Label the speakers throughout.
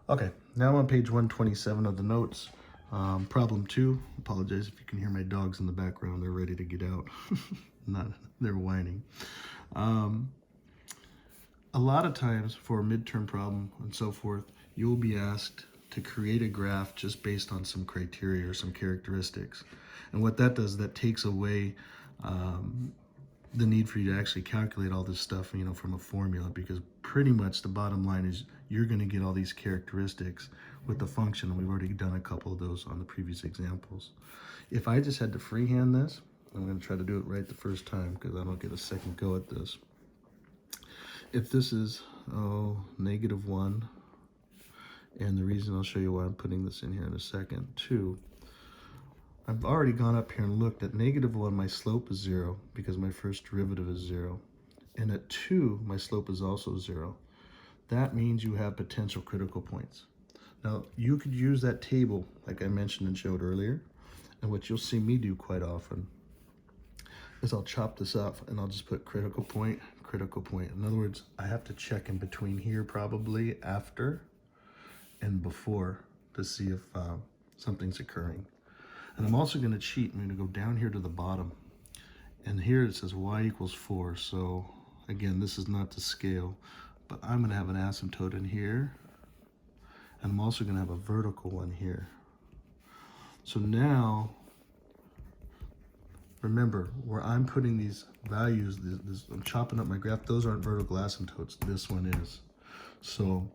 Speaker 1: Okay, now I'm on page 127 of the notes. Problem 2, apologize if you can hear my dogs in the background. They're ready to get out. Not, they're whining. Um, a lot of times for a midterm problem and so forth, you'll be asked to create a graph just based on some criteria or some characteristics. And what that does, that takes away the need for you to actually calculate all this stuff, from a formula, because pretty much the bottom line is you're going to get all these characteristics with the function, and we've already done a couple of those on the previous examples. If I just had to freehand this, I'm going to try to do it right the first time because I don't get a second go at this. If this is, -1, and the reason I'll show you why I'm putting this in here in a second, 2, I've already gone up here and looked at -1, my slope is 0 because my first derivative is 0. And at 2, my slope is also 0. That means you have potential critical points. Now, you could use that table like I mentioned and showed earlier. And what you'll see me do quite often is I'll chop this up and I'll just put critical point, critical point. In other words, I have to check in between here probably after and before to see if something's occurring. And I'm also going to cheat. I'm going to go down here to the bottom. And here it says y equals 4. So again, this is not to scale, but I'm going to have an asymptote in here. And I'm also going to have a vertical one here. So now, remember, where I'm putting these values, I'm chopping up my graph, those aren't vertical asymptotes. This one is. So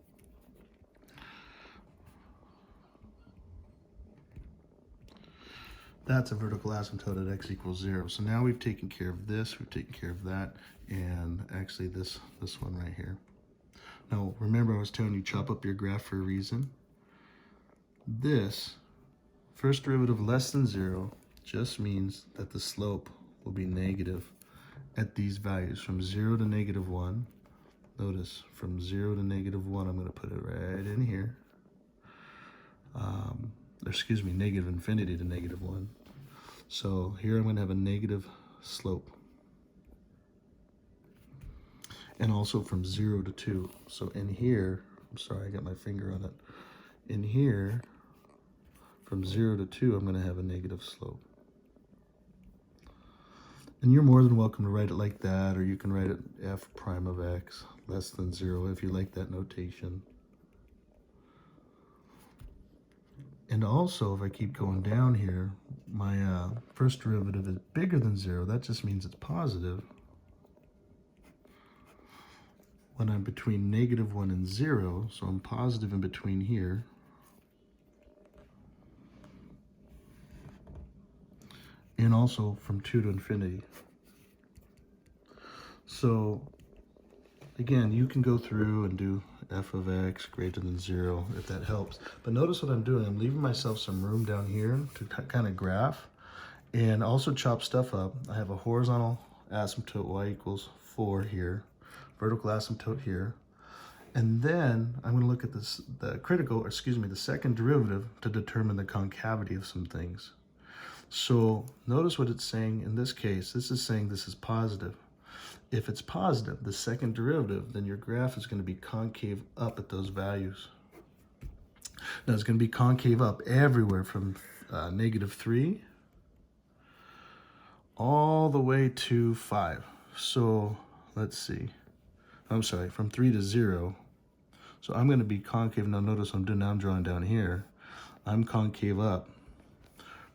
Speaker 1: that's a vertical asymptote at x equals 0. So now we've taken care of this, we've taken care of that, and actually this one right here. Now remember, I was telling you chop up your graph for a reason. This first derivative less than 0 just means that the slope will be negative at these values from 0 to -1. Notice from 0 to -1, I'm going to put it right in here. Excuse me, negative infinity to -1. So here I'm going to have a negative slope. And also from 0 to 2. So in here, I'm sorry, I got my finger on it. In here, from 0 to 2, I'm going to have a negative slope. And you're more than welcome to write it like that, or you can write it f prime of x less than 0 if you like that notation. And also, if I keep going down here, my first derivative is bigger than 0. That just means it's positive. When I'm between -1 and 0, so I'm positive in between here. And also from 2 to infinity. So again, you can go through and do f of x greater than 0 if that helps. But notice what I'm doing. I'm leaving myself some room down here to kind of graph and also chop stuff up. I have a horizontal asymptote y equals 4 here, vertical asymptote here. And then I'm going to look at this, the second derivative to determine the concavity of some things. So notice what it's saying in this case. This is saying this is positive. If it's positive, the second derivative, then your graph is going to be concave up at those values. Now it's going to be concave up everywhere from -3 all the way to 5. So let's see. I'm sorry, from 3 to 0. So I'm going to be concave. Now notice I'm drawing down here. I'm concave up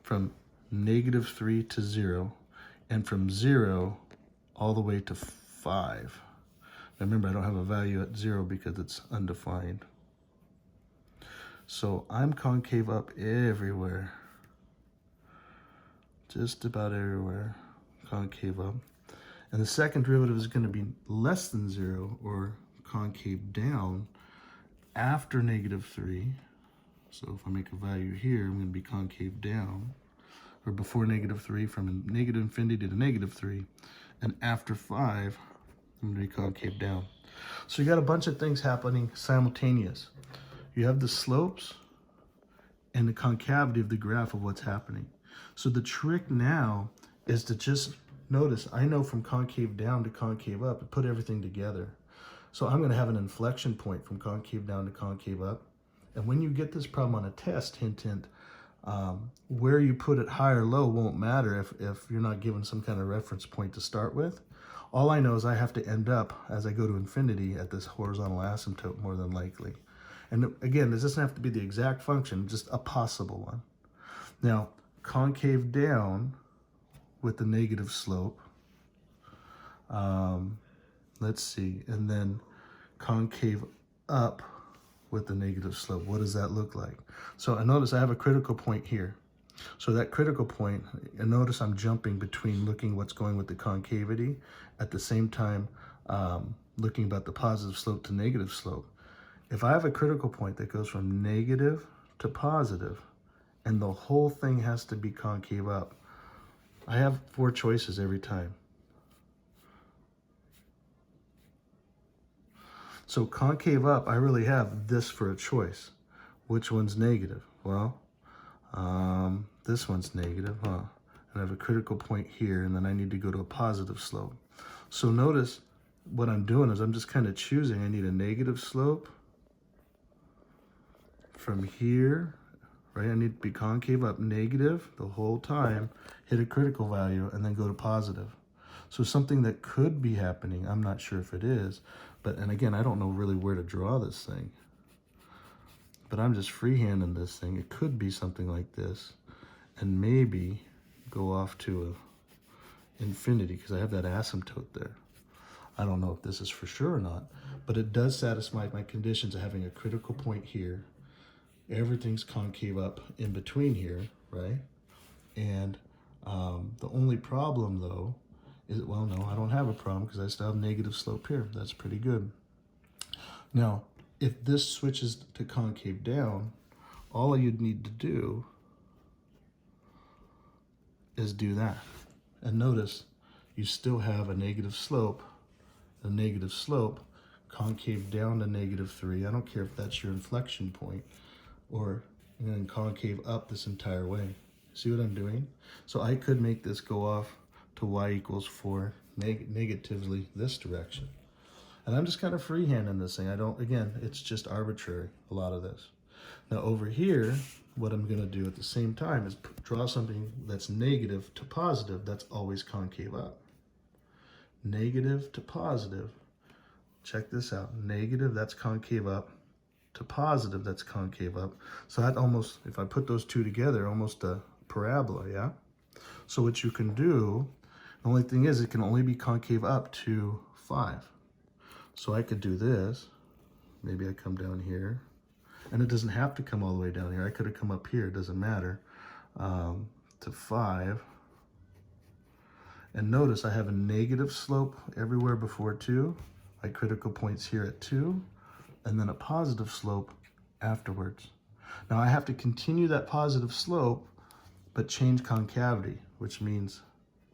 Speaker 1: from -3 to 0, and from 0 all the way to 5. Now remember, I don't have a value at 0 because it's undefined. So I'm concave up everywhere. Just about everywhere, concave up. And the second derivative is going to be less than 0, or concave down, after -3. So if I make a value here, I'm going to be concave down, or before -3, from negative infinity to -3, and after 5, I'm going to be concave down. So you got a bunch of things happening simultaneous. You have the slopes and the concavity of the graph of what's happening. So the trick now is to just notice, I know from concave down to concave up, and put everything together. So I'm going to have an inflection point from concave down to concave up, And when you get this problem on a test, hint, hint, where you put it high or low won't matter if you're not given some kind of reference point to start with. All I know is I have to end up, as I go to infinity, at this horizontal asymptote more than likely. And again, this doesn't have to be the exact function, just a possible one. Now, concave down with the negative slope. Let's see, and then concave up with the negative slope. What does that look like? So I notice I have a critical point here. So that critical point, and notice I'm jumping between looking what's going with the concavity, at the same time looking about the positive slope to negative slope. If I have a critical point that goes from negative to positive, and the whole thing has to be concave up, I have 4 choices every time. So concave up, I really have this for a choice. Which one's negative? Well, this one's negative, huh? And I have a critical point here, and then I need to go to a positive slope. So notice what I'm doing is I'm just kind of choosing. I need a negative slope from here, right? I need to be concave up negative the whole time, hit a critical value, and then go to positive. So something that could be happening, I'm not sure if it is, but, and again, I don't know really where to draw this thing, but I'm just freehanding this thing. It could be something like this, and maybe go off to a infinity, because I have that asymptote there. I don't know if this is for sure or not, but it does satisfy my conditions of having a critical point here. Everything's concave up in between here, right? And the only problem, though, is, well, no, I don't have a problem because I still have negative slope here. That's pretty good. Now, if this switches to concave down, all you'd need to do is do that. And notice you still have a negative slope, concave down to -3. I don't care if that's your inflection point, or then concave up this entire way. See what I'm doing? So I could make this go off to y equals 4 negatively this direction. And I'm just kind of freehanding this thing. I don't, again, it's just arbitrary, a lot of this. Now over here, what I'm gonna do at the same time is draw something that's negative to positive, that's always concave up. Negative to positive, check this out. Negative, that's concave up, to positive, that's concave up. So that almost, if I put those two together, almost a parabola, yeah? So what you can do, the only thing is it can only be concave up to 5. So I could do this. Maybe I come down here. And it doesn't have to come all the way down here. I could have come up here, it doesn't matter, to 5. And notice I have a negative slope everywhere before 2. My critical point's here at 2. And then a positive slope afterwards. Now I have to continue that positive slope, but change concavity, which means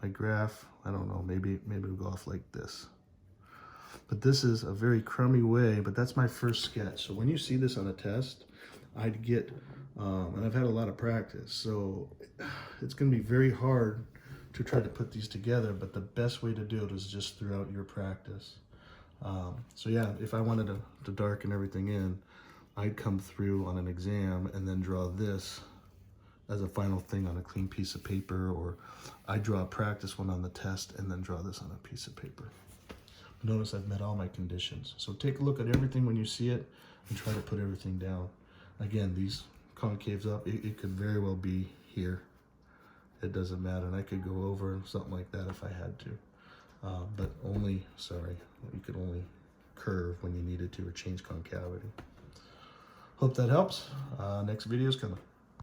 Speaker 1: my graph, I don't know, maybe it'll go off like this. But this is a very crummy way, but that's my first sketch. So when you see this on a test, I'd get, and I've had a lot of practice, so it's gonna be very hard to try to put these together, but the best way to do it is just throughout your practice. So yeah, if I wanted to darken everything in, I'd come through on an exam and then draw this as a final thing on a clean piece of paper, or I draw a practice one on the test and then draw this on a piece of paper. Notice I've met all my conditions. So take a look at everything when you see it and try to put everything down. Again, these concaves up, it could very well be here. It doesn't matter, and I could go over something like that if I had to. But only, sorry, you could only curve when you needed to or change concavity. Hope that helps. Next video is coming.